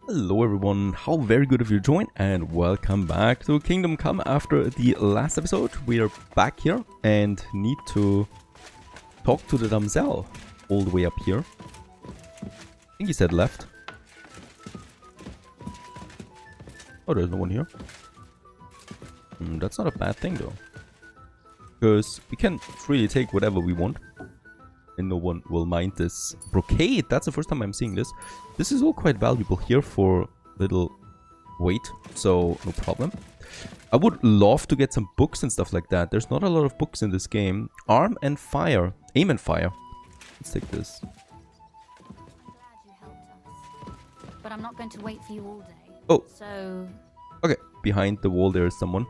Hello everyone, how very good of you to join and welcome back to Kingdom Come. After the last episode, we are back here and need to talk to the damsel all the way up here. I think he said left. Oh, there's no one here. That's not a bad thing though, because we can freely take whatever we want and no one will mind this. Brocade, that's the first time I'm seeing this. This is all quite valuable here for little weight, so no problem. I would love to get some books and stuff like that. There's not a lot of books in this game. Arm and fire. Aim and fire. Let's take this. I'm glad you helped us, but I'm not going to wait for you all day. Oh. So... Okay, behind the wall there is someone.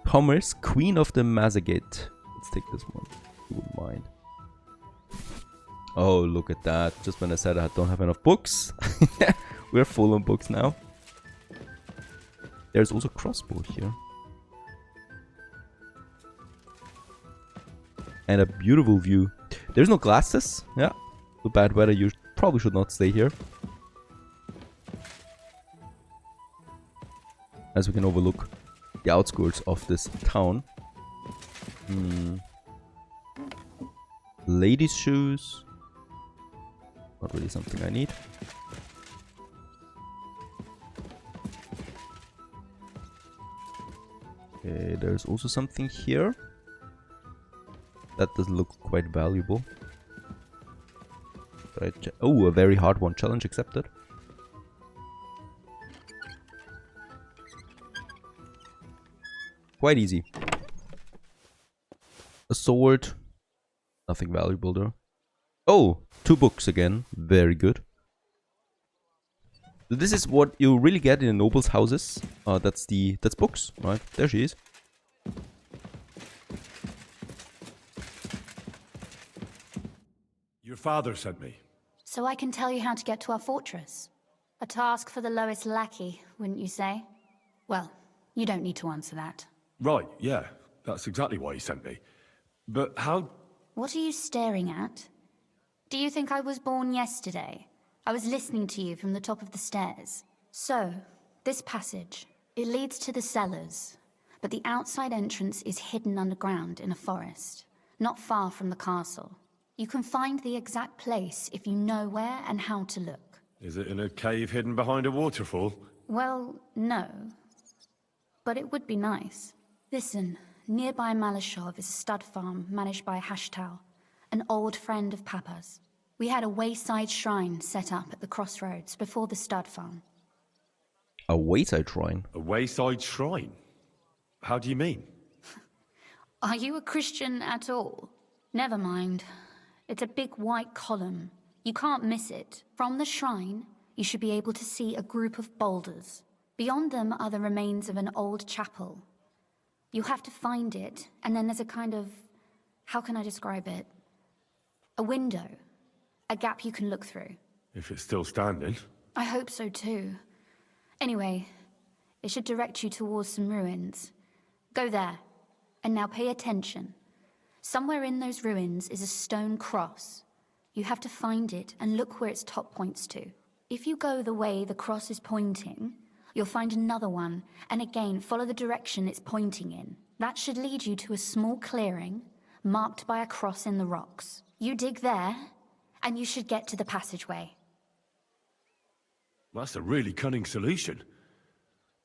Commerce, Queen of the Mazagate. Let's take this one. You wouldn't mind. Oh, look at that. Just when I said I don't have enough books. We're full on books now. There's also crossbow here. And a beautiful view. There's no glasses. Yeah. Too bad weather. You probably should not stay here. As we can overlook the outskirts of this town. Ladies' shoes. Not really something I need. Okay, there's also something here. That doesn't look quite valuable. Oh, a very hard one. Challenge accepted. Quite easy. A sword. Nothing valuable there. Oh, 2 books again. Very good. This is what you really get in the nobles' houses. That's books, right? There she is. Your father sent me. So I can tell you how to get to our fortress. A task for the lowest lackey, wouldn't you say? Well, you don't need to answer that. Right, yeah. That's exactly why he sent me. But how... What are you staring at? Do you think I was born yesterday? I was listening to you from the top of the stairs. So, this passage, it leads to the cellars, but the outside entrance is hidden underground in a forest, not far from the castle. You can find the exact place if you know where and how to look. Is it in a cave hidden behind a waterfall? Well, no. But it would be nice. Listen, nearby Malashov is a stud farm managed by Hashtal, an old friend of Papa's. We had a wayside shrine set up at the crossroads before the stud farm. A wayside shrine? A wayside shrine? How do you mean? Are you a Christian at all? Never mind. It's a big white column. You can't miss it. From the shrine, you should be able to see a group of boulders. Beyond them are the remains of an old chapel. You have to find it, and then there's a kind of... how can I describe it? A window. A gap you can look through. If it's still standing. I hope so too. Anyway, it should direct you towards some ruins. Go there. And now pay attention. Somewhere in those ruins is a stone cross. You have to find it and look where its top points to. If you go the way the cross is pointing, you'll find another one, and again follow the direction it's pointing in. That should lead you to a small clearing, marked by a cross in the rocks. You dig there, and you should get to the passageway. That's a really cunning solution.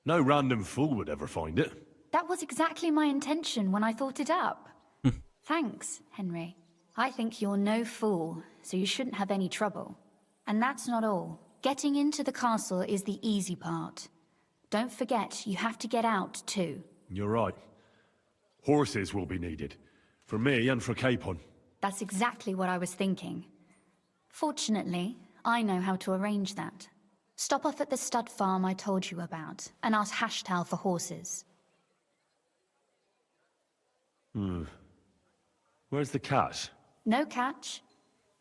No random fool would ever find it. That was exactly my intention when I thought it up. Thanks, Henry. I think you're no fool, so you shouldn't have any trouble. And that's not all. Getting into the castle is the easy part. Don't forget, you have to get out too. You're right. Horses will be needed. For me and for Capon. That's exactly what I was thinking. Fortunately, I know how to arrange that. Stop off at the stud farm I told you about, and ask Hashtal for horses. Where's the catch? No catch.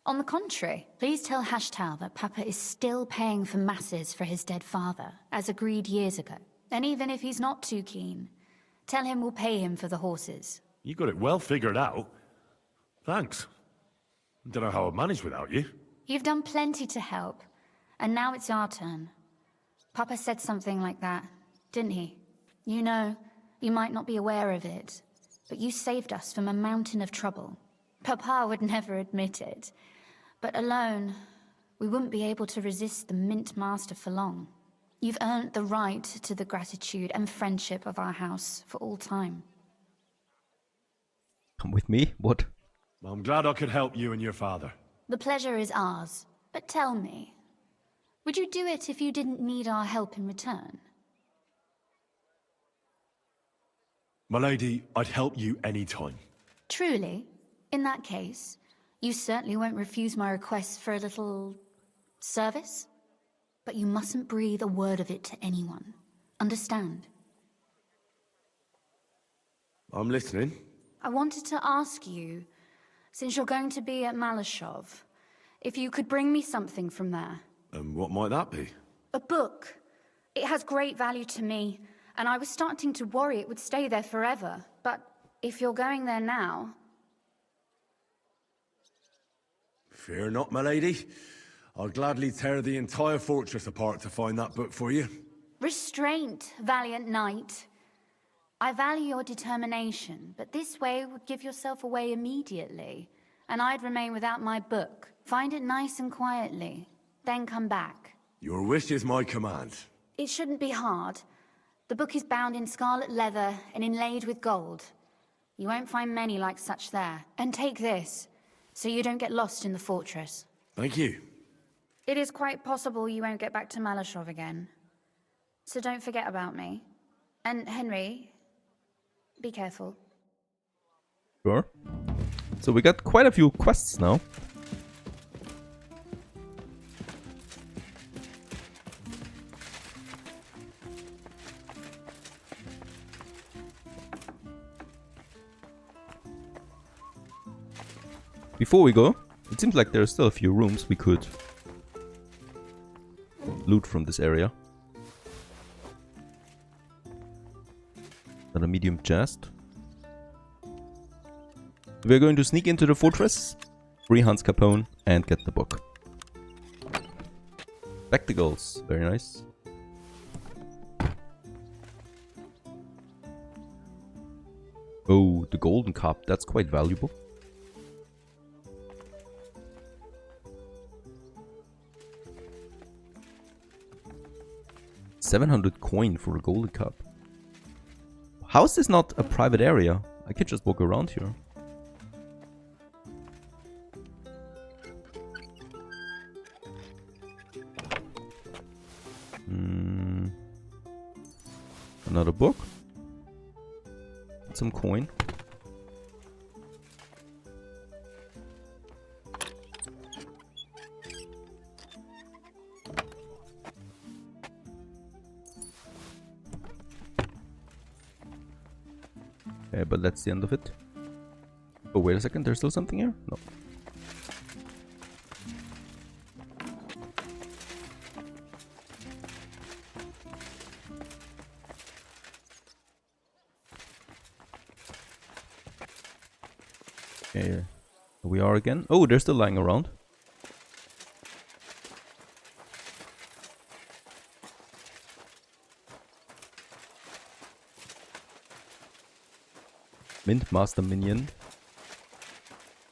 On the contrary, please tell Hashtal that Papa is still paying for masses for his dead father, as agreed years ago. And even if he's not too keen, tell him we'll pay him for the horses. You got it well figured out. Thanks. Don't know how I'd manage without you. You've done plenty to help, and now it's our turn. Papa said something like that, didn't he? You know, you might not be aware of it, but you saved us from a mountain of trouble. Papa would never admit it, but alone, we wouldn't be able to resist the Mint Master for long. You've earned the right to the gratitude and friendship of our house for all time. Come with me? What? I'm glad I could help you and your father. The pleasure is ours, but tell me, would you do it if you didn't need our help in return? My lady, I'd help you any time. Truly? In that case, you certainly won't refuse my request for a little service? But you mustn't breathe a word of it to anyone. Understand? I'm listening. I wanted to ask you, since you're going to be at Malashov, if you could bring me something from there. And what might that be? A book. It has great value to me, and I was starting to worry it would stay there forever. But if you're going there now... Fear not, my lady. I'll gladly tear the entire fortress apart to find that book for you. Restraint, valiant knight. I value your determination, but this way would give yourself away immediately, and I'd remain without my book. Find it nice and quietly, then come back. Your wish is my command. It shouldn't be hard. The book is bound in scarlet leather and inlaid with gold. You won't find many like such there. And take this, so you don't get lost in the fortress. Thank you. It is quite possible you won't get back to Malashov again. So don't forget about me. And Henry, be careful. Sure. So we got quite a few quests now. Before we go, it seems like there are still a few rooms we could loot from this area. Another medium chest. We're going to sneak into the fortress, free Hans Capon, and get the book. Spectacles, very nice. Oh, the golden cup, that's quite valuable. 700 coin for a golden cup. How is this not a private area? I could just walk around here. Another book. Some coin. Okay, but that's the end of it. Oh, wait a second, there's still something here? No. Okay, here we are again. Oh, they're still lying around. Mint Master Minion.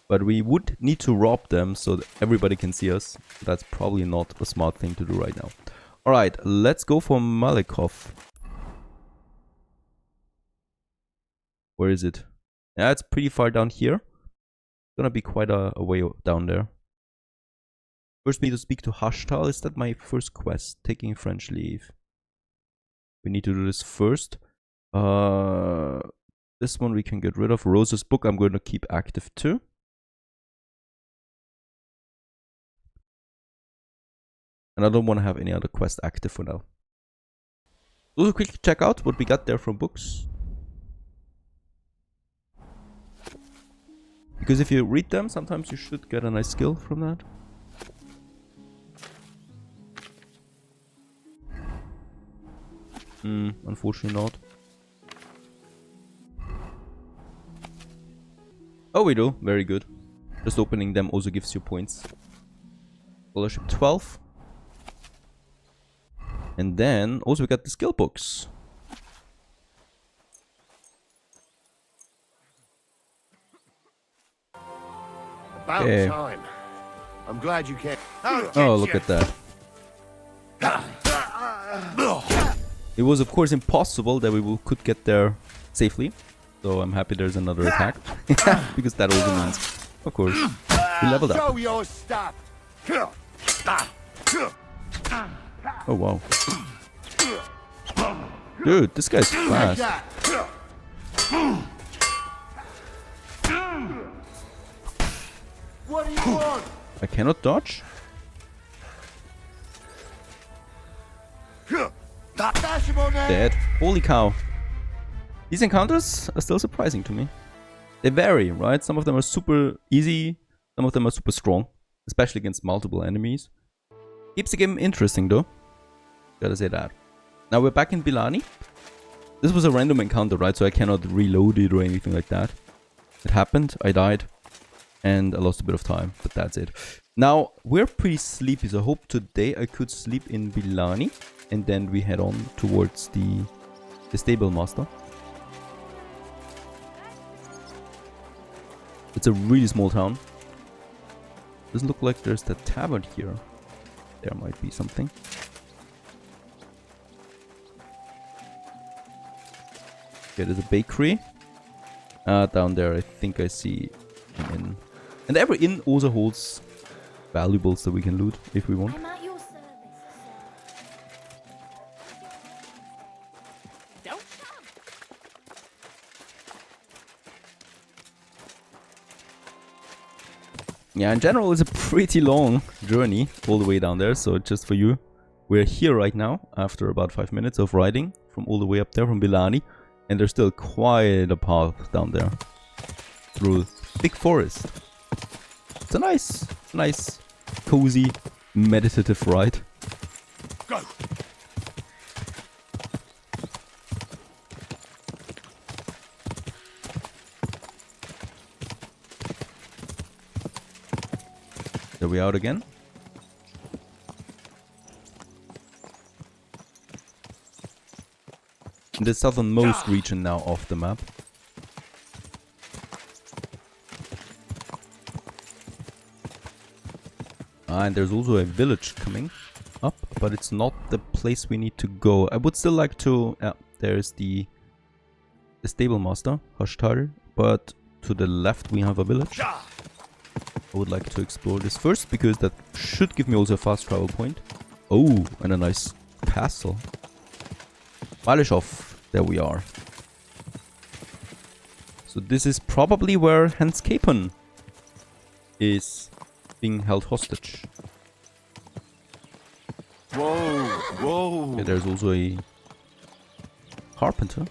But we would need to rob them so that everybody can see us. That's probably not a smart thing to do right now. Alright, let's go for Malikov. Where is it? Yeah, it's pretty far down here. Gonna be quite a way down there. First we need to speak to Hashtal. Is that my first quest? Taking French leave. We need to do this first. This one we can get rid of. Rose's book I'm going to keep active too. And I don't want to have any other quest active for now. Also quickly check out what we got there from books. Because if you read them, sometimes you should get a nice skill from that. Unfortunately not. Oh, we do. Very good. Just opening them also gives you points. Scholarship 12. And then also we got the skill books. About Okay. time. I'm glad you came. Oh, look at that. It was of course impossible that we could get there safely. So I'm happy there's another attack. Because that also means, of course, we leveled up. Show your stuff. Oh wow. Dude, this guy's fast. What do you want? I cannot dodge? Dash him on there. Dead. Holy cow. These encounters are still surprising to me. They vary, right? Some of them are super easy, some of them are super strong, especially against multiple enemies. Keeps the game interesting though. Gotta say that. Now we're back in Bilani. This was a random encounter, right? So I cannot reload it or anything like that. It happened, I died, and I lost a bit of time, but that's it. Now, we're pretty sleepy, so I hope today I could sleep in Bilani, and then we head on towards the stable master. It's a really small town. Doesn't look like there's the tavern here. There might be something. Okay, there's a bakery. Down there I think I see an inn. And every inn also holds valuables that we can loot if we want. I'm at your service, sir. Don't Yeah, in general it's a pretty long journey all the way down there, so just for you. We're here right now after about 5 minutes of riding from all the way up there from Bilani, and there's still quite a path down there through thick forest. It's a nice, cozy, meditative ride. Go. Are we out again? In the southernmost region now of the map. And there's also a village coming up, but it's not the place we need to go. I would still like to... there's the stable master, Hashtal, but to the left we have a village. I would like to explore this first, because that should give me also a fast travel point. Oh, and a nice castle. Malishov, there we are. So this is probably where Hans Capon is being held hostage. Whoa, whoa. Okay, there's also a carpenter.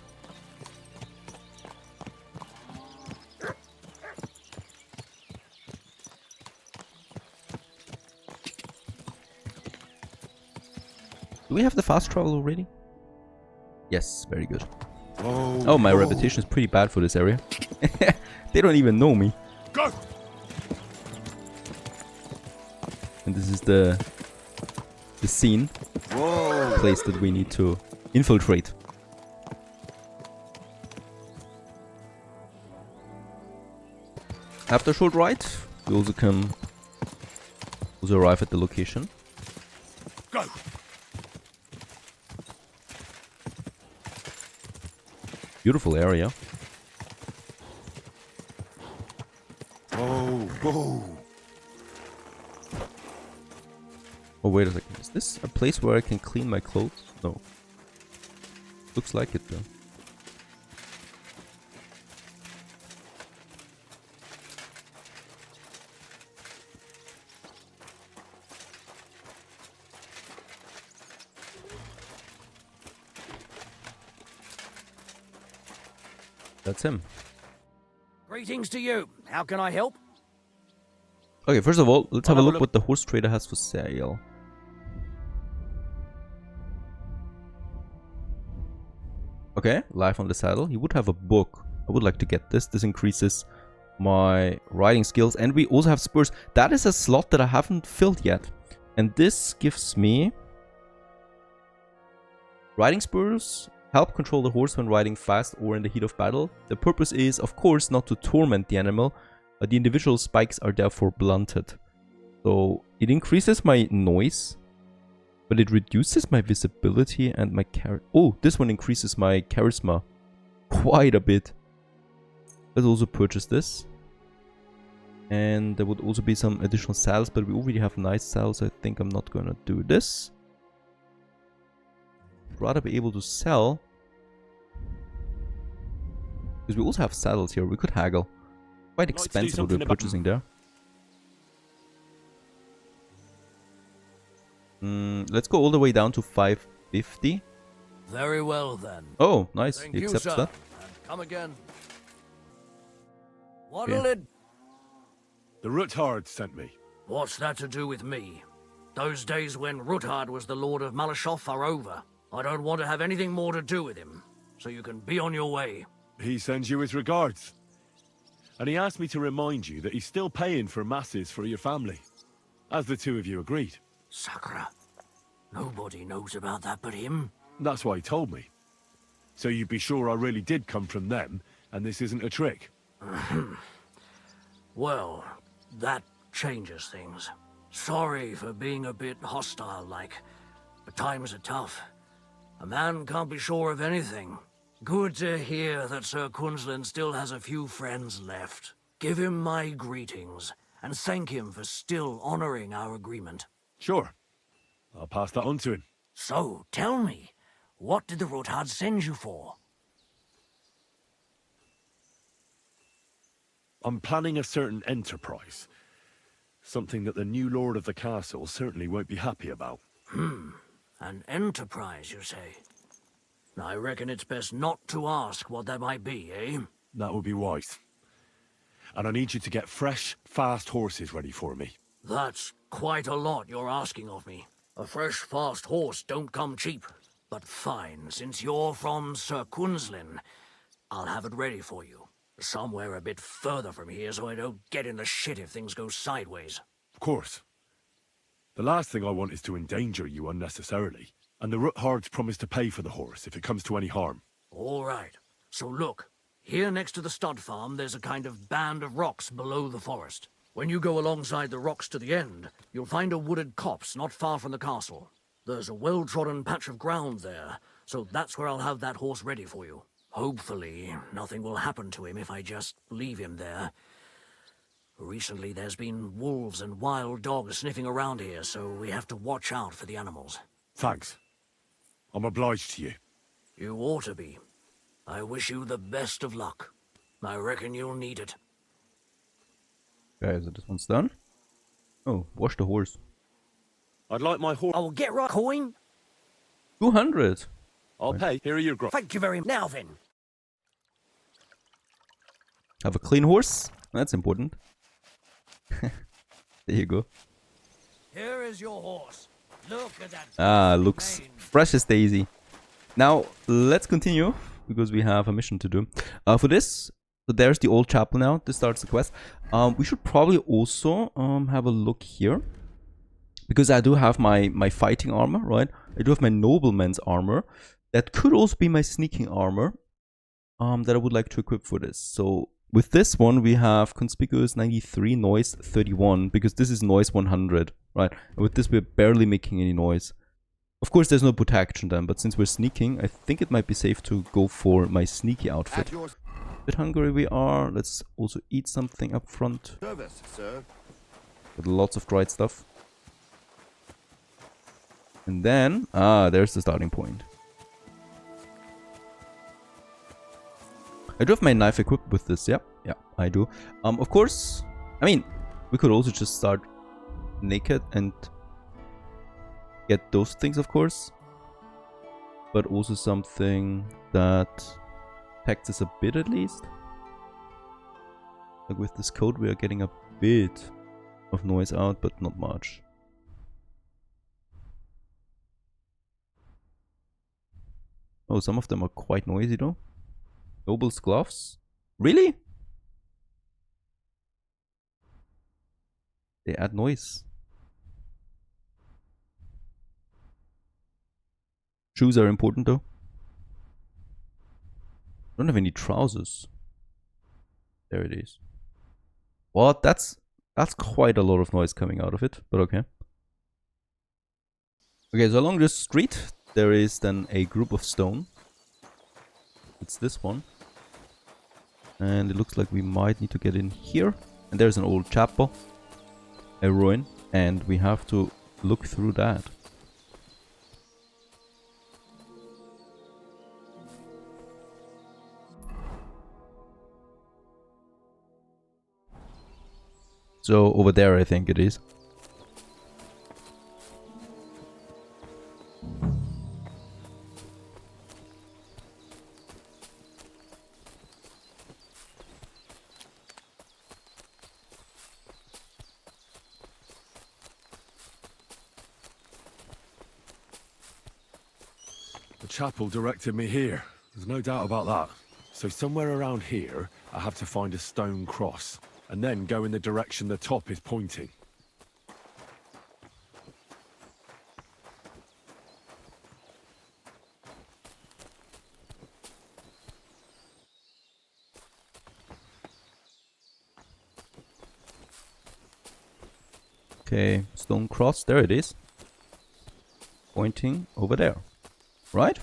Do we have the fast travel already? Yes, very good. Whoa, Oh, my whoa. reputation is pretty bad for this area. They don't even know me. Go. And this is the scene, Whoa. place that we need to infiltrate. After a short ride, we also can arrive at the location. Go. Beautiful area. Whoa, whoa. Oh, wait a second. Is this a place where I can clean my clothes? No. Looks like it though. That's him. Greetings to you. How can I help? Okay, first of all, let's have a I'll have a look look. what the horse trader has for sale. Okay, life on the saddle. He would have a book. I would like to get this. This increases my riding skills. And we also have spurs. That is a slot that I haven't filled yet. And this gives me Riding spurs help control the horse when riding fast or in the heat of battle. The purpose is, of course, not to torment the animal, but the individual spikes are therefore blunted. So it increases my noise, but it reduces my visibility and my oh, this one increases my charisma quite a bit. Let's also purchase this. And there would also be some additional saddles, but we already have nice saddles. I think I'm not gonna do this. I'd rather be able to sell. Because we also have saddles here. We could haggle. Quite expensive what we're purchasing there. Let's go all the way down to 550. Very well then. Oh, nice. Thank He you, accepts sir. that. And come again. What'll it... The Ruthard sent me. What's that to do with me? Those days when Ruthard was the Lord of Malashoff are over. I don't want to have anything more to do with him. So you can be on your way. He sends you his regards. And he asked me to remind you that he's still paying for masses for your family. As the two of you agreed. Sakura. Nobody knows about that but him. That's why he told me. So you'd be sure I really did come from them, and this isn't a trick. Well, that changes things. Sorry for being a bit hostile-like, but times are tough. A man can't be sure of anything. Good to hear that Sir Kunzlin still has a few friends left. Give him my greetings, and thank him for still honoring our agreement. Sure. I'll pass that on to him. So, tell me, what did the Ruthard send you for? I'm planning a certain enterprise. Something that the new lord of the castle certainly won't be happy about. An enterprise, you say? I reckon it's best not to ask what that might be, eh? That would be wise. And I need you to get fresh, fast horses ready for me. That's quite a lot you're asking of me. A fresh, fast horse don't come cheap. But fine, since you're from Sir Kunzlin, I'll have it ready for you. Somewhere a bit further from here so I don't get in the shit if things go sideways. Of course. The last thing I want is to endanger you unnecessarily. And the Ruthards promise to pay for the horse if it comes to any harm. All right. So look, here next to the stud farm there's a kind of band of rocks below the forest. When you go alongside the rocks to the end, you'll find a wooded copse not far from the castle. There's a well-trodden patch of ground there, so that's where I'll have that horse ready for you. Hopefully, nothing will happen to him if I just leave him there. Recently, there's been wolves and wild dogs sniffing around here, so we have to watch out for the animals. Thanks. I'm obliged to you. You ought to be. I wish you the best of luck. I reckon you'll need it. Okay, so this one's done. Oh, wash the horse. I'd like my horse. I will get right coin. 200. I'll pay. Here are your grub. Thank you very much. Now then. Have a clean horse. That's important. There you go. Here is your horse. Look at that. Ah, looks fresh as daisy. Now, let's continue, because we have a mission to do. For this, so there's the old chapel now. This starts the quest. We should probably also have a look here. Because I do have my fighting armor, right? I do have my nobleman's armor. That could also be my sneaking armor. That I would like to equip for this. So, with this one, we have Conspicuous 93, Noise 31. Because this is Noise 100, right? And with this, we're barely making any noise. Of course, there's no protection then, but since we're sneaking, I think it might be safe to go for my sneaky outfit. A bit hungry we are. Let's also eat something up front. Service, sir. With lots of dried stuff. And then, there's the starting point. I do have my knife equipped with this, yeah, I do. Of course, I mean, we could also just start naked and get those things, of course. But also something that protects us a bit at least. Like with this coat, we are getting a bit of noise out, but not much. Oh, some of them are quite noisy though. Noble's gloves? Really? They add noise. Shoes are important though. Don't have any trousers. There it is. What? That's quite a lot of noise coming out of it, but okay. Okay, so along this street there is then a group of stone. It's this one. And it looks like we might need to get in here. And there's an old chapel. A ruin. And we have to look through that. So over there I think it is. The chapel directed me here. There's no doubt about that. So somewhere around here, I have to find a stone cross, and then go in the direction the top is pointing. Okay, stone cross, there it is. Pointing over there. Right?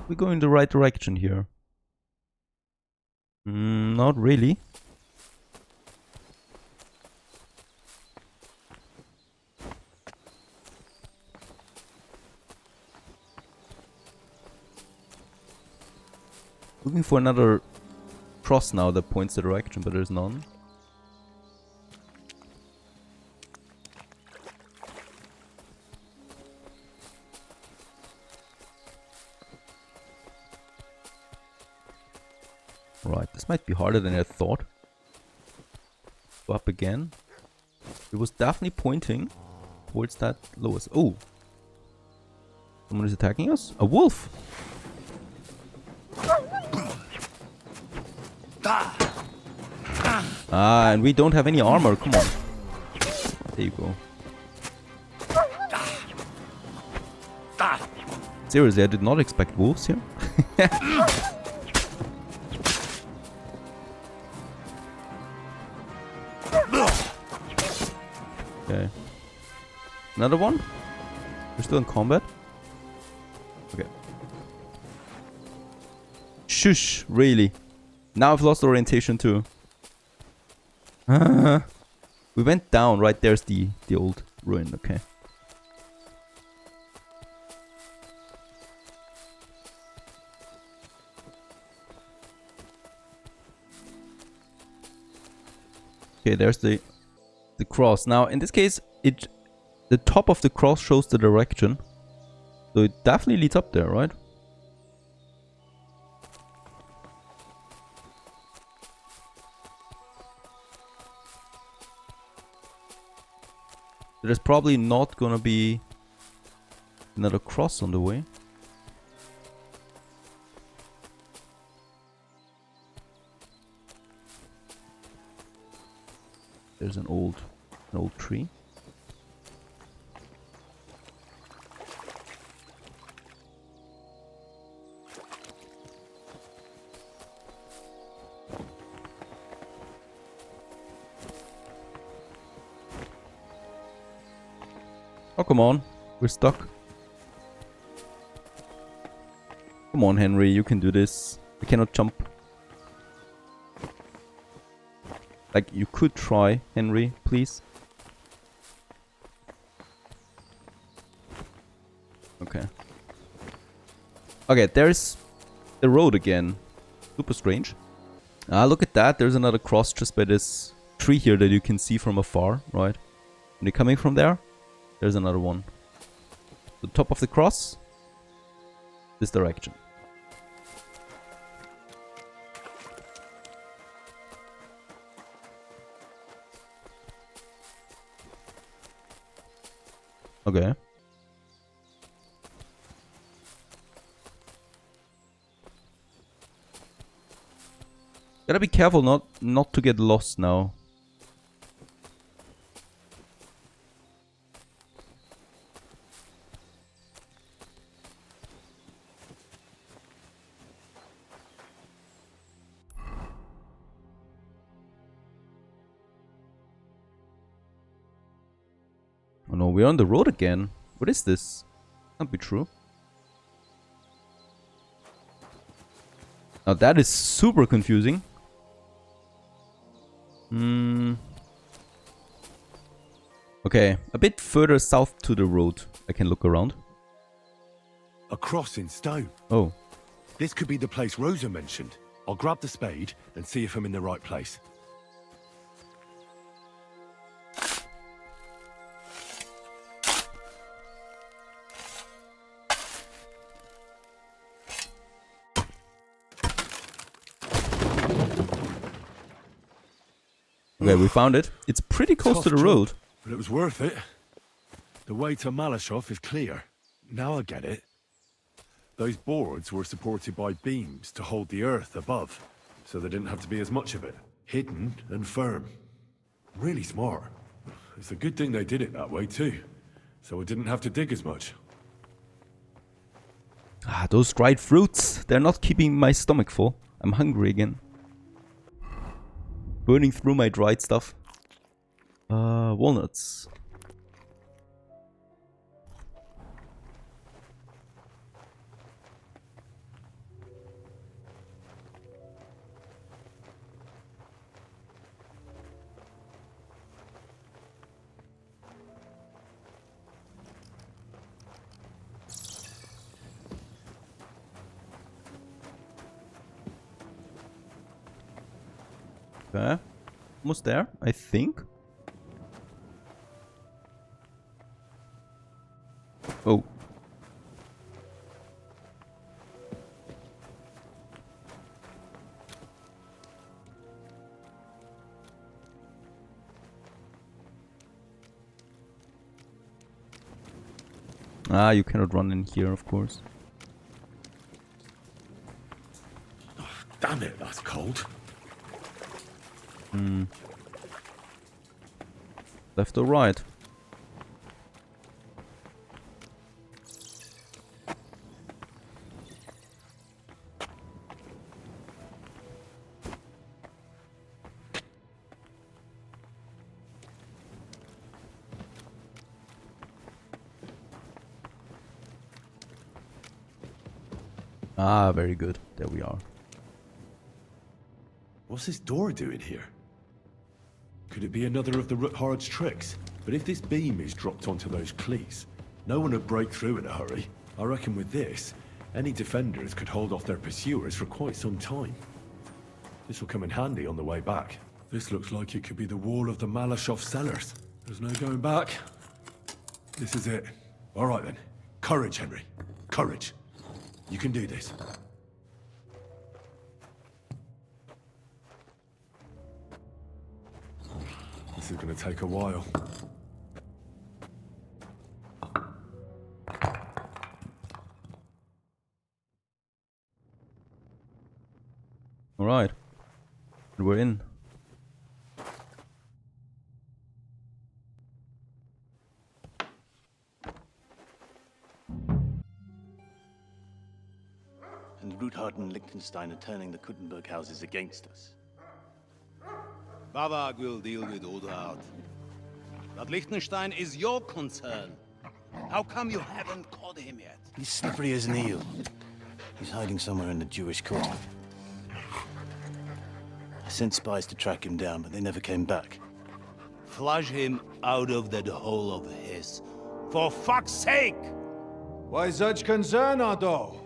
We go in the right direction here. Not really. Looking for another cross now that points the direction, but there's none. Right, this might be harder than I thought. Go up again. It was definitely pointing towards that lowest. Oh! Someone is attacking us? A wolf! Ah, and we don't have any armor. Come on. There you go. Seriously, I did not expect wolves here. Okay. Another one? We're still in combat? Okay. Shush, really? Now I've lost orientation too. We went down, right? There's the old ruin, okay. Okay, there's the cross. Now, in this case, the top of the cross shows the direction. So it definitely leads up there, right? There's probably not gonna be another cross on the way. There's an old tree. Oh, come on. We're stuck. Come on, Henry. You can do this. I cannot jump. Like, you could try, Henry, please. Okay. Okay, there's the road again. Super strange. Ah, look at that. There's another cross just by this tree here that you can see from afar, right? When you're coming from there, there's another one. The top of the cross, this direction. Okay. Gotta be careful not to get lost now. Oh no, we're on the road again. What is this? Can't be true. Now that is super confusing. Okay, a bit further south to the road. I can look around. A cross in stone. Oh. This could be the place Rosa mentioned. I'll grab the spade and see if I'm in the right place. Okay, we found it. It's pretty close to the Tough road. job, but it was worth it. The way to Malashov is clear. Now I get it. Those boards were supported by beams to hold the earth above, so there didn't have to be as much of it. Hidden and firm. Really smart. It's a good thing they did it that way too, so I didn't have to dig as much. Ah, those dried fruits. They're not keeping my stomach full. I'm hungry again. Burning through my dried stuff. Walnuts. Okay. Almost there, I think. Oh. Ah, you cannot run in here, of course. Damn it, that's cold. Left or right? Ah, very good. There we are. What's this door doing here? Could it be another of the Ruthard's tricks? But if this beam is dropped onto those cleats, no one would break through in a hurry. I reckon with this, any defenders could hold off their pursuers for quite some time. This will come in handy on the way back. This looks like it could be the wall of the Malashov cellars. There's no going back. This is it. All right then. Courage, Henry. Courage. You can do this. This is going to take a while. All right. We're in. And Ruthard and Liechtenstein are turning the Kuttenberg houses against us. Bavag will deal with Ruthard. But Liechtenstein is your concern. How come you haven't caught him yet? He's slippery as an eel. He's hiding somewhere in the Jewish quarter. I sent spies to track him down, but they never came back. Flush him out of that hole of his. For fuck's sake! Why such concern, Otto?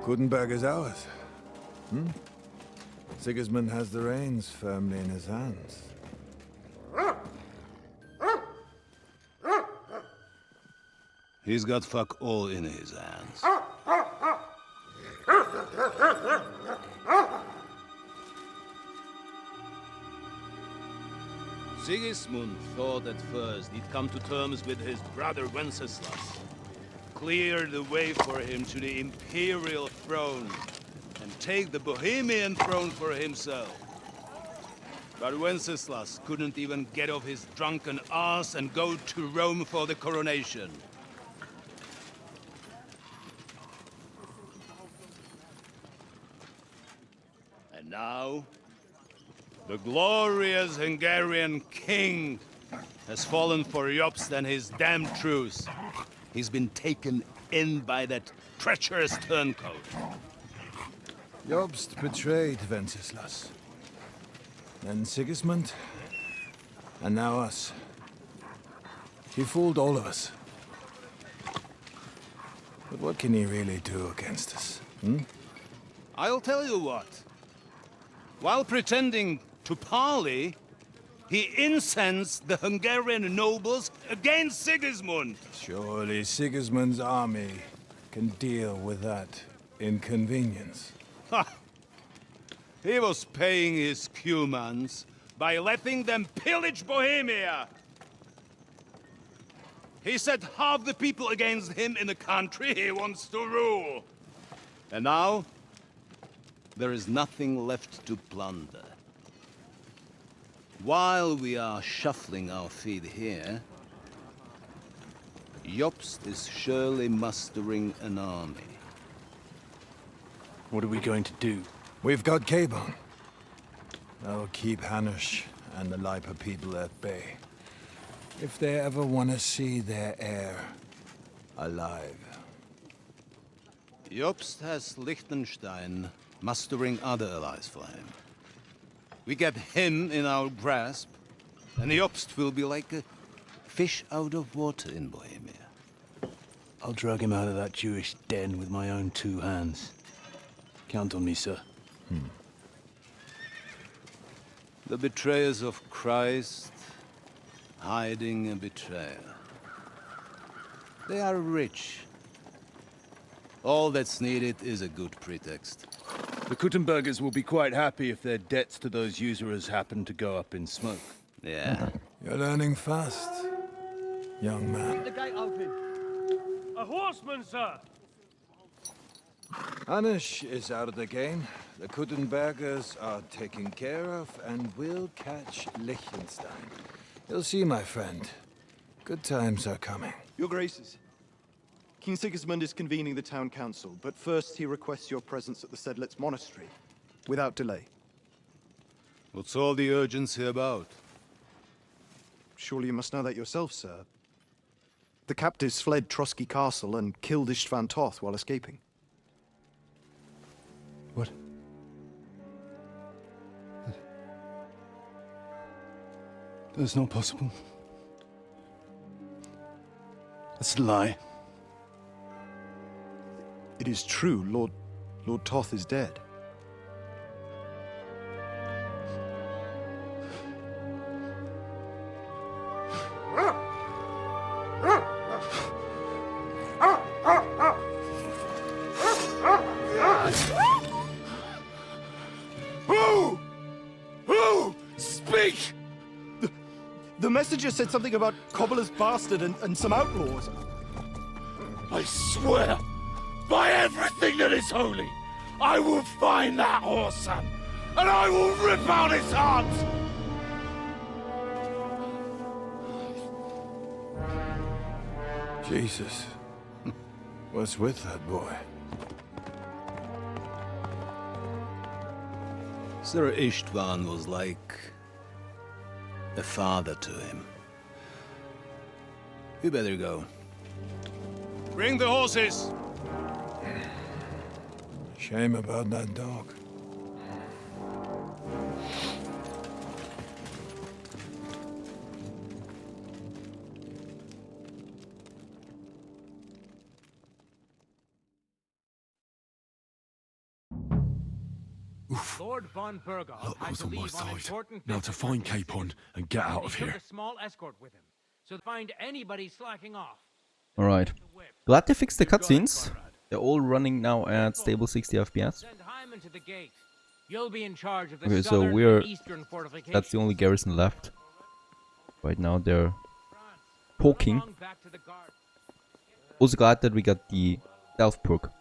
Kuttenberg is ours. Sigismund has the reins firmly in his hands. He's got fuck all in his hands. Sigismund thought at first he'd come to terms with his brother Wenceslas. clear the way for him to the imperial throne and take the Bohemian throne for himself. But Wenceslas couldn't even get off his drunken ass and go to Rome for the coronation. And now, the glorious Hungarian king has fallen for Jobst and his damned truce. He's been taken in by that treacherous turncoat. Jobst betrayed Wenceslas. Then Sigismund. And now us. He fooled all of us. But what can he really do against us? I'll tell you what. While pretending to parley, he incensed the Hungarian nobles against Sigismund. Surely Sigismund's army can deal with that inconvenience. Ha! He was paying his Cumans by letting them pillage Bohemia. He set half the people against him in the country he wants to rule. And now, there is nothing left to plunder. While we are shuffling our feet here, Jobst is surely mustering an army. What are we going to do? We've got Capon. That'll keep Hanush and the Lipa people at bay. If they ever want to see their heir alive. Jobst has Liechtenstein mustering other allies for him. We get him in our grasp, and Jobst will be like a fish out of water in Bohemia. I'll drag him out of that Jewish den with my own 2 hands. Count on me, sir. The betrayers of Christ, hiding a betrayer. They are rich. All that's needed is a good pretext. The Kuttenbergers will be quite happy if their debts to those usurers happen to go up in smoke. Yeah. You're learning fast, young man. The gate open. A horseman, sir! Hanush is out of the game. The Kuttenbergers are taken care of, and we'll catch Liechtenstein. You'll see, my friend. Good times are coming. Your Graces, King Sigismund is convening the town council, but first he requests your presence at the Sedlitz monastery, without delay. What's all the urgency about? Surely you must know that yourself, sir. The captives fled Trotsky Castle and killed Istvan Toth while escaping. What? That's not possible. That's a lie. It is true, Lord Toth is dead. Who? Speak! The messenger said something about Cobbler's bastard and some outlaws. I swear, by everything that is holy, I will find that whoreson, and I will rip out his heart! Jesus. What's with that boy? Sir Istvan was like a father to him. We better go. Bring the horses! Shame about that dog. Lord von Burgov Luck had was to on my leave on side. important Now to business find for the Capon city. and get out He of took here. a small escort with him, so find anybody slacking off. Alright. Glad they fixed the cutscenes. They're all running now at stable 60 FPS. Send Hyman to the gate. You'll be in charge of the Okay, so southern we're... and eastern fortifications. That's the only garrison left. Right now they're poking. Run along back to the guard. Also glad that we got the stealth perk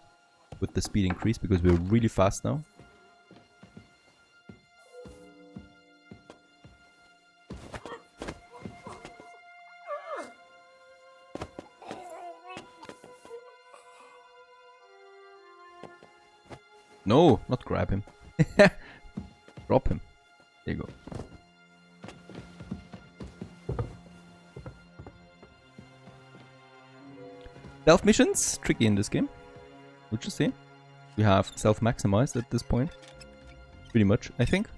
with the speed increase because we're really fast now. No, not grab him. Drop him. There you go. Stealth missions, tricky in this game. Would you say? We have self-maximized at this point. Pretty much, I think.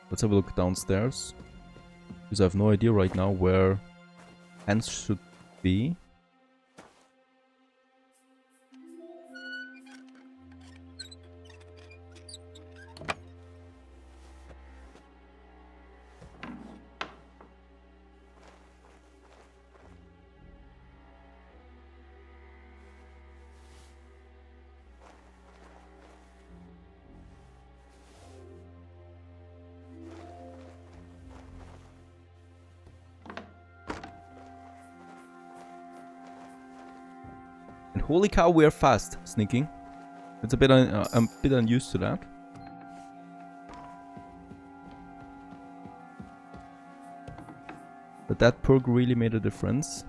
Let's have a look downstairs. Because I have no idea right now where Hans should be. And holy cow, we are fast sneaking. It's a bit I'm a bit unused to that. But that perk really made a difference.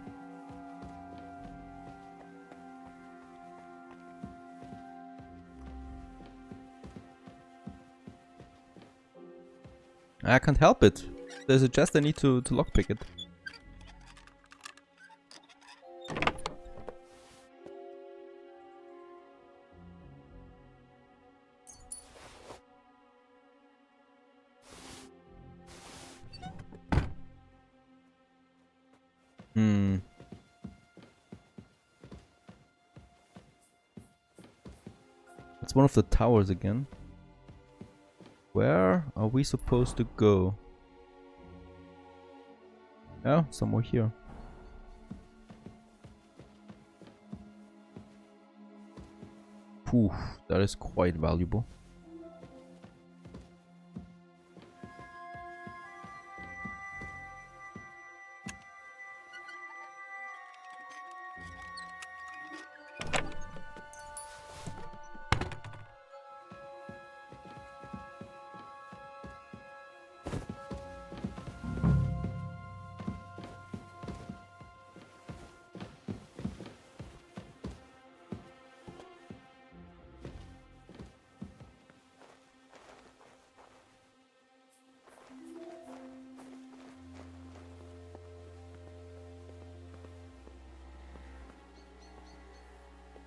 I can't help it. There's a chest I need to lockpick it. It's one of the towers again. Where are we supposed to go? Oh, somewhere here. Poof, that is quite valuable.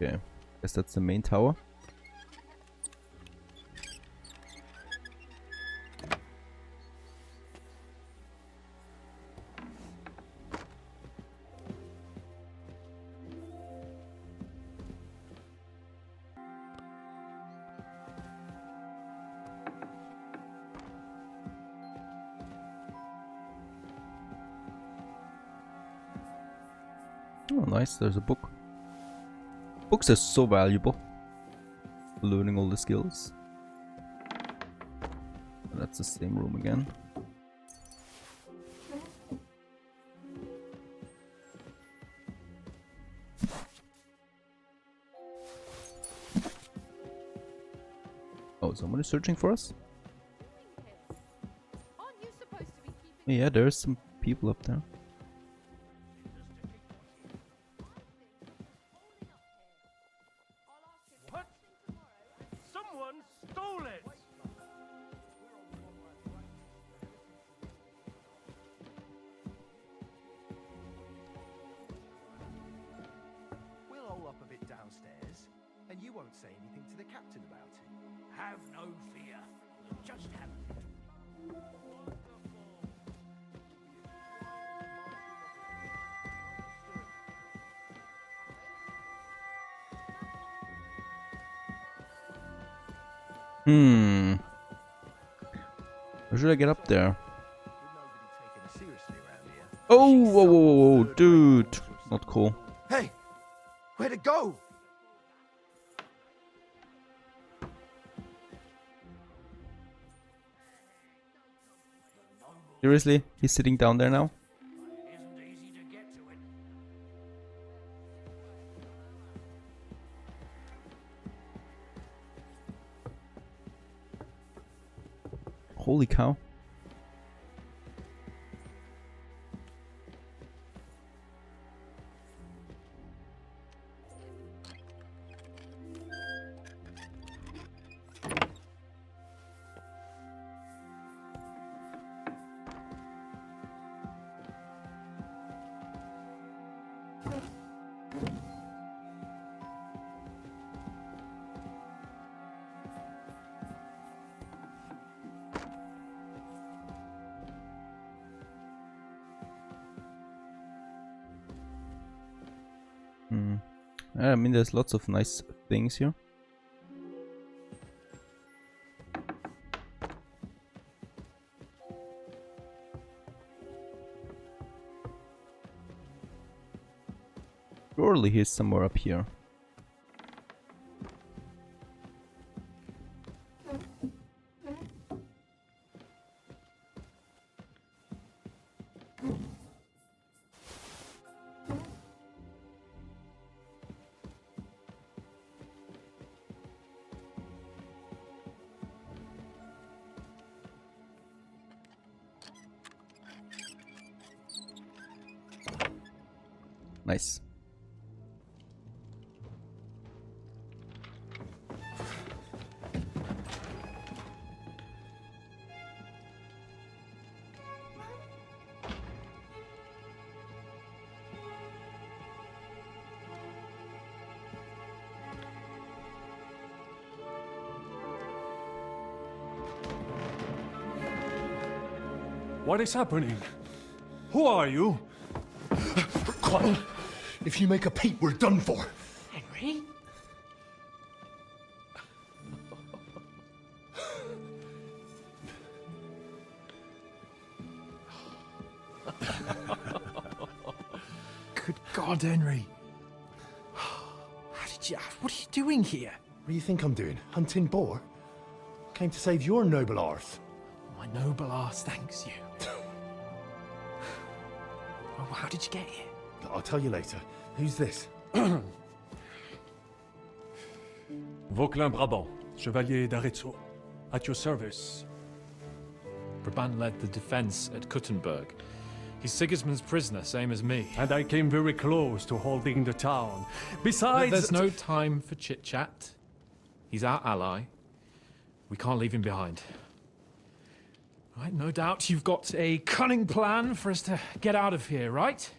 Okay, guess that's the main tower. Oh, nice, there's a book. Books are so valuable. Learning all the skills. And that's the same room again. Oh, someone is searching for us? Yeah, there's some people up there. Or should I get up there? Oh, whoa, whoa, whoa, whoa, dude. Not cool. Hey! Where'd it go? Seriously? He's sitting down there now? It isn't easy to get to it. Holy cow. I mean, there's lots of nice things here. Surely he's somewhere up here. Nice. What is happening? Who are you? Quiet. If you make a peep, we're done for. Henry? Good God, Henry. What are you doing here? What do you think I'm doing? Hunting boar? Came to save your noble arse. My noble arse thanks you. Oh, how did you get here? I'll tell you later. Who's this? Vauquelin Brabant, Chevalier d'Arezzo. At your service. Brabant led the defense at Kuttenberg. He's Sigismund's prisoner, same as me. And I came very close to holding the town. Besides... There's no time for chit-chat. He's our ally. We can't leave him behind. Right, no doubt you've got a cunning plan for us to get out of here, right?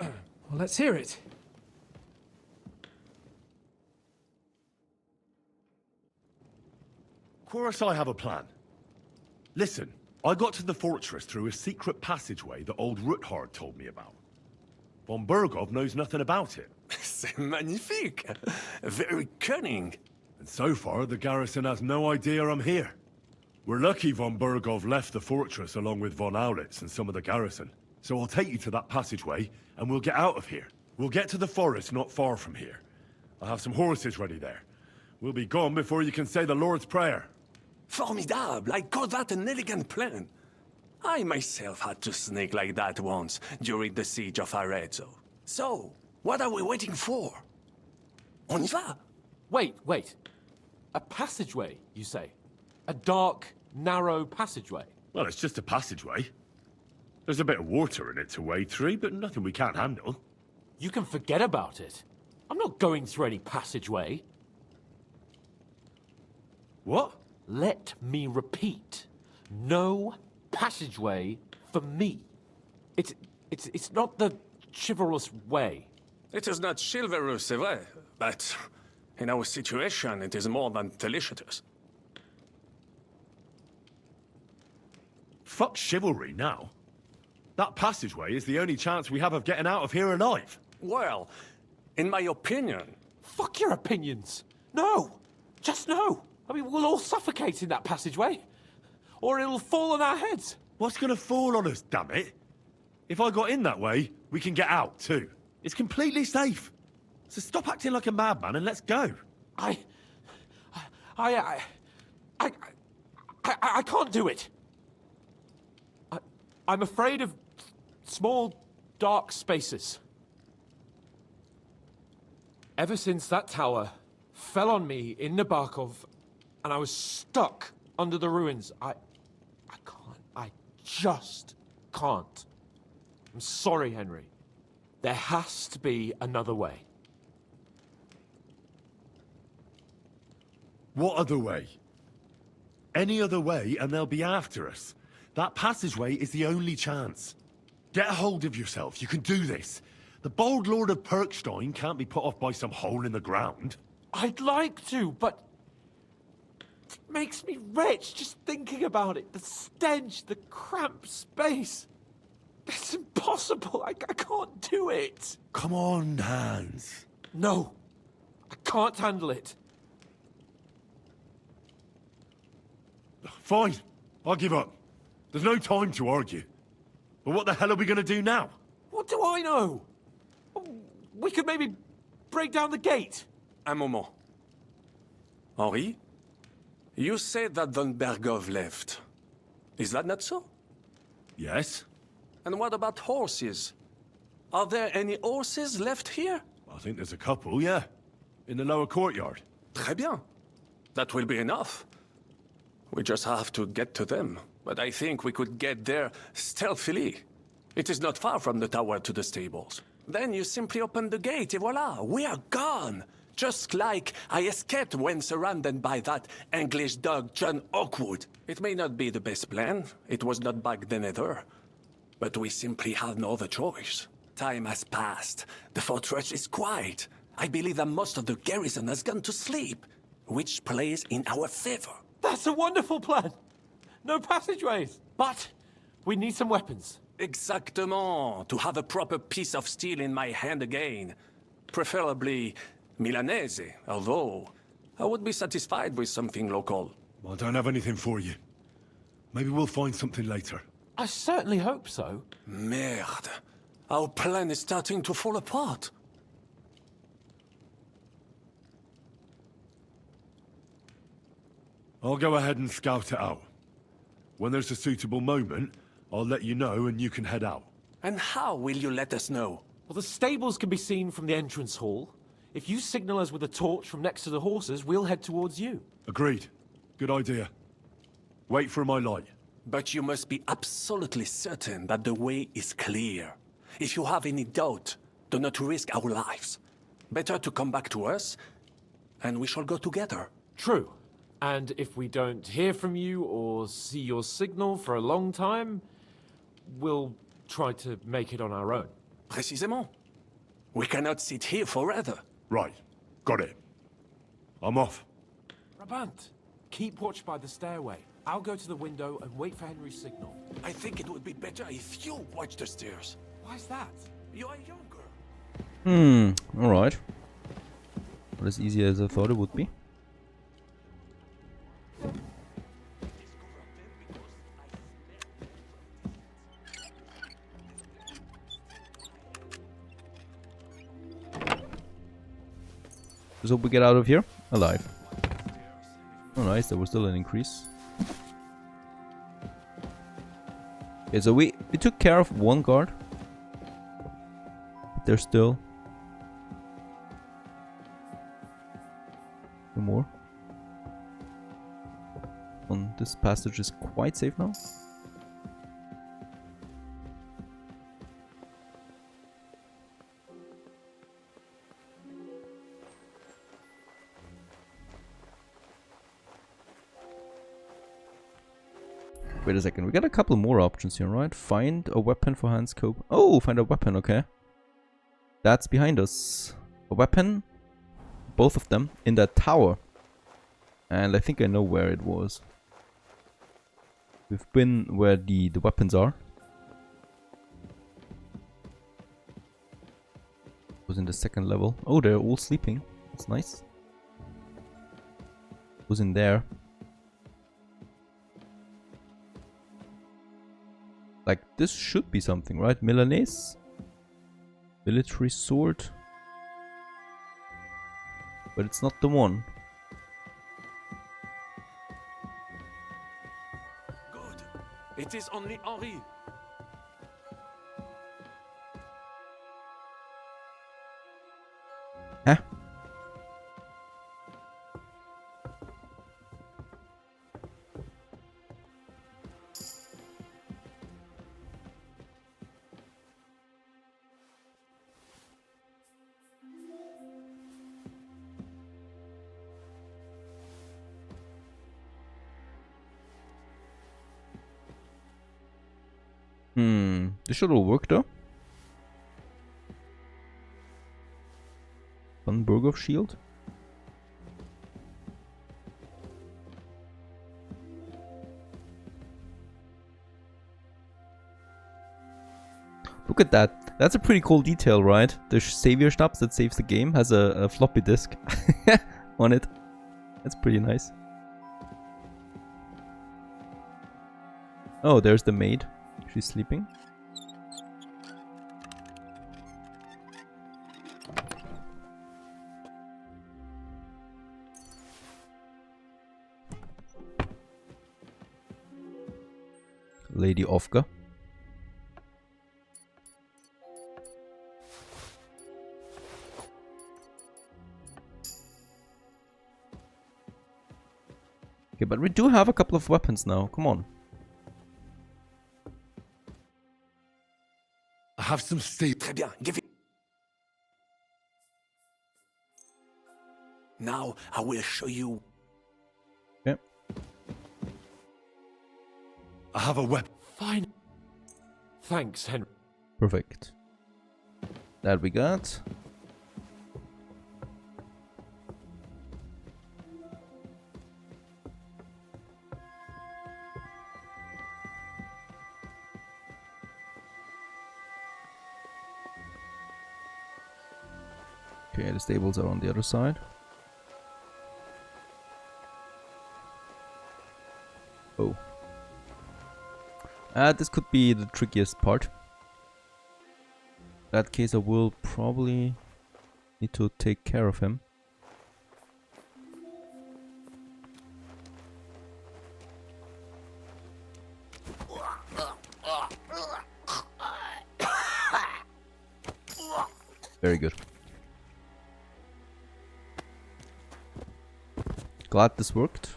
Well, let's hear it. Of course I have a plan. Listen, I got to the fortress through a secret passageway that old Ruthard told me about. Von Burgov knows nothing about it. C'est magnifique. Very cunning. And so far, the garrison has no idea I'm here. We're lucky von Burgov left the fortress along with von Aulitz and some of the garrison. So I'll take you to that passageway, and we'll get out of here. We'll get to the forest not far from here. I'll have some horses ready there. We'll be gone before you can say the Lord's Prayer. Formidable. I call that an elegant plan. I myself had to sneak like that once during the siege of Arezzo. So, what are we waiting for? On y va. Wait. A passageway, you say? A dark, narrow passageway? Well, it's just a passageway. There's a bit of water in it to wade through, but nothing we can't handle. You can forget about it. I'm not going through any passageway. What? Let me repeat. No passageway for me. It's not the chivalrous way. It is not chivalrous, c'est vrai, but in our situation, it is more than delicious. Fuck chivalry now. That passageway is the only chance we have of getting out of here alive. Well, in my opinion... Fuck your opinions. No. Just no. I mean, we'll all suffocate in that passageway. Or it'll fall on our heads. What's gonna fall on us, damn it? If I got in that way, we can get out, too. It's completely safe. So stop acting like a madman and let's go. I can't do it. I'm afraid of small, dark spaces. Ever since that tower fell on me in Nabokov, and I was stuck under the ruins, I can't. I just can't. I'm sorry, Henry. There has to be another way. What other way? Any other way and they'll be after us. That passageway is the only chance. Get a hold of yourself. You can do this. The bold Lord of Perkstein can't be put off by some hole in the ground. I'd like to, but it makes me rich just thinking about it. The stench, the cramped space. It's impossible. I can't do it. Come on, Hans. No, I can't handle it. Fine. I'll give up. There's no time to argue. But what the hell are we going to do now? What do I know? We could maybe break down the gate. Un moment. Henri? You said that Von Bergov left. Is that not so? Yes. And what about horses? Are there any horses left here? I think there's a couple, yeah. In the lower courtyard. Très bien. That will be enough. We just have to get to them. But I think we could get there stealthily. It is not far from the tower to the stables. Then you simply open the gate, et voila, we are gone! Just like I escaped when surrounded by that English dog John Oakwood. It may not be the best plan, it was not back then either. But we simply had no other choice. Time has passed. The fortress is quiet. I believe that most of the garrison has gone to sleep, which plays in our favor. That's a wonderful plan. No passageways. But we need some weapons. Exactement. To have a proper piece of steel in my hand again. Preferably Milanese, although I would be satisfied with something local. I don't have anything for you. Maybe we'll find something later. I certainly hope so. Merde. Our plan is starting to fall apart. I'll go ahead and scout it out. When there's a suitable moment, I'll let you know and you can head out. And how will you let us know? Well, the stables can be seen from the entrance hall. If you signal us with a torch from next to the horses, we'll head towards you. Agreed. Good idea. Wait for my light. But you must be absolutely certain that the way is clear. If you have any doubt, do not risk our lives. Better to come back to us, and we shall go together. True. And if we don't hear from you or see your signal for a long time, we'll try to make it on our own. Précisément. We cannot sit here forever. Right. Got it. I'm off. Brabant, keep watch by the stairway. I'll go to the window and wait for Henry's signal. I think it would be better if you watch the stairs. Why's that? You are younger. Alright. Not as easy as I thought it would be. Let's hope we get out of here alive. Oh nice, there was still an increase. Okay, so we took care of one guard. But there's still two more. This passage is quite safe now. Wait a second, we got a couple more options here, right? Find a weapon for Hans Cope. Oh, find a weapon, okay. That's behind us. A weapon, both of them, in that tower. And I think I know where it was. We've been where the weapons are. It was in the second level. Oh, they're all sleeping. That's nice. It was in there. Like, this should be something, right? Milanese? Military sword? But it's not the one. Good. It is only Henri. Huh? This should all work though. Bunburg of Shield. Look at that. That's a pretty cool detail, right? The Savior Stabs that saves the game has a floppy disk on it. That's pretty nice. Oh, there's the maid. She's sleeping. Lady Ofka. Okay, but we do have a couple of weapons now. Come on. I have some steel. Très bien, give it. Now I will show you. Okay. I have a weapon. Fine. Thanks, Henry. Perfect. That we got. Okay, the stables are on the other side. Oh. This could be the trickiest part. In that case, I will probably need to take care of him. Very good. Glad this worked.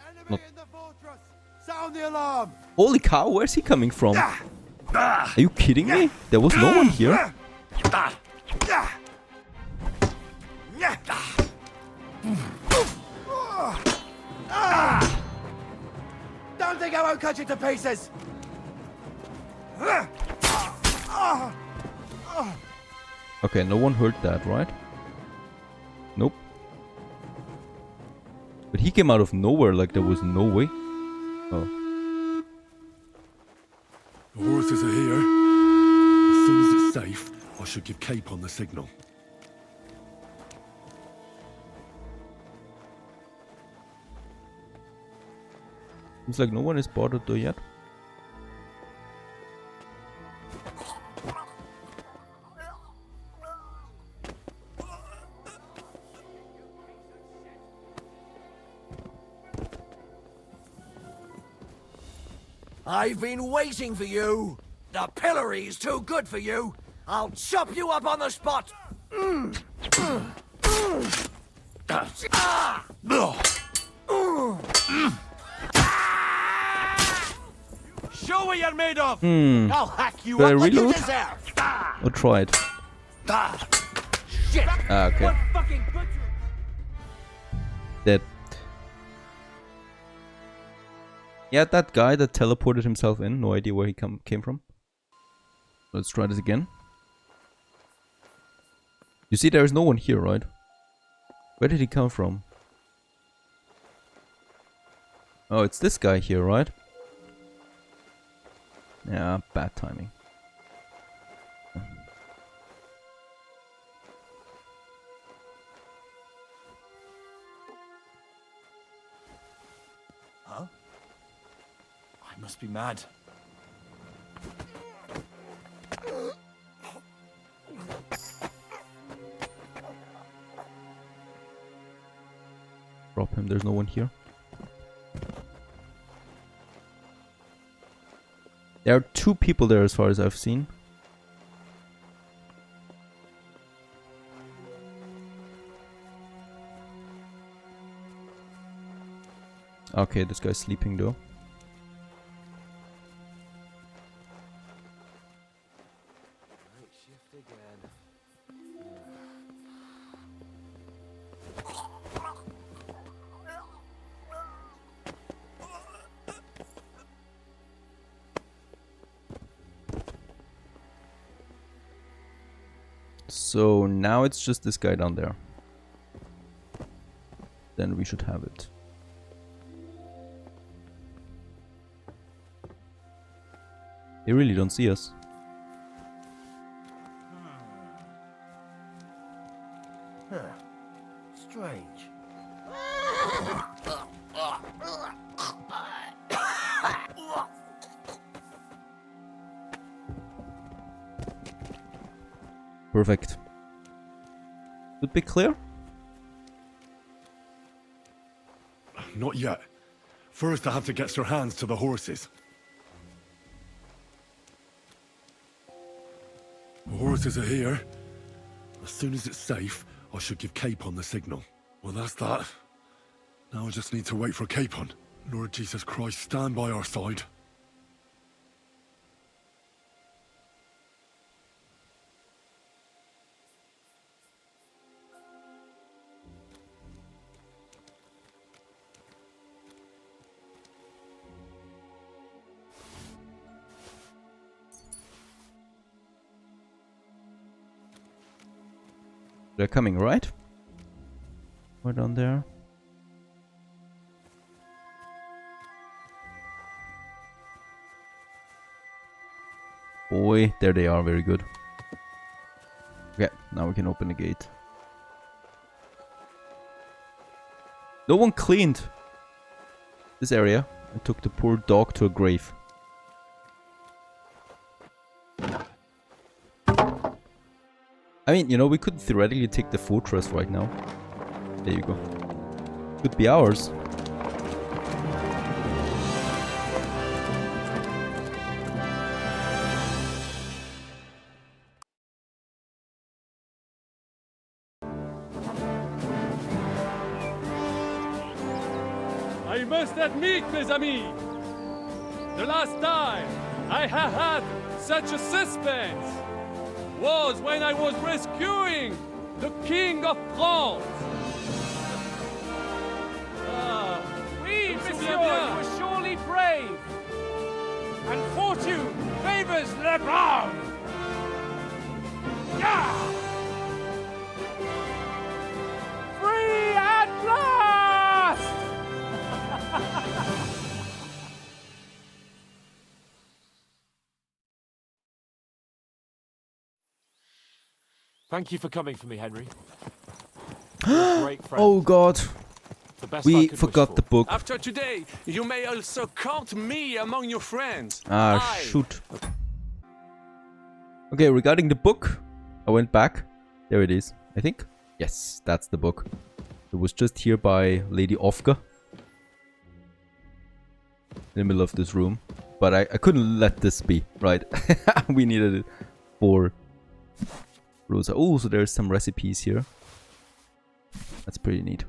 Enemy in the fortress! Sound the alarm! Holy cow, where's he coming from? Are you kidding me? There was no one here. Don't think I won't cut you to pieces! Okay, no one heard that, right? Nope. But he came out of nowhere like there was no way. Oh. The horses are here. As soon as it's safe, I should give Capon the signal. Seems like no one is bothered though yet. I've been waiting for you. The pillory's too good for you. I'll chop you up on the spot. Show what you're made of. I'll hack you Should I up like you reload? deserve. Or try it? Shit. Ah, okay. What fucking butcher? Dead. Yeah, that guy that teleported himself in, no idea where he came from. Let's try this again. You see, there is no one here, right? Where did he come from? Oh, it's this guy here, right? Yeah, bad timing. Huh? I must be mad. Drop him, there's no one here. There are 2 people there as far as I've seen. Okay, this guy's sleeping though. So now it's just this guy down there. Then we should have it. They really don't see us. Strange. Perfect. Would be clear? Not yet. First I have to get Sir Hans to the horses. The horses are here. As soon as it's safe, I should give Capon the signal. Well, that's that. Now I just need to wait for Capon. Lord Jesus Christ, stand by our side. They're coming, right? Right down there. Boy, there they are, very good. Okay, now we can open the gate. No one cleaned this area and took the poor dog to a grave. I mean, you know, we could theoretically take the fortress right now. There you go. Could be ours. I must admit, mes amis, the last time I have had such a suspense was when I was rescuing the King of France. Oui, monsieur, you were surely brave. And fortune favors le brave. Yeah! Free at last! Thank you for coming for me, Henry. You're a great friend. Oh god. The best I We could forgot wish the for. book. After today, you may also count me among your friends. Ah, shoot. Okay, regarding the book, I went back. There it is, I think. Yes, that's the book. It was just here by Lady Ofka. In the middle of this room. But I couldn't let this be, right? We needed it for Rosa. Oh, so there's some recipes here. That's pretty neat.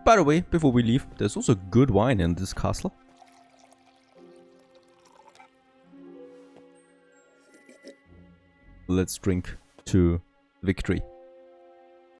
By the way, before we leave, there's also good wine in this castle. Let's drink to victory.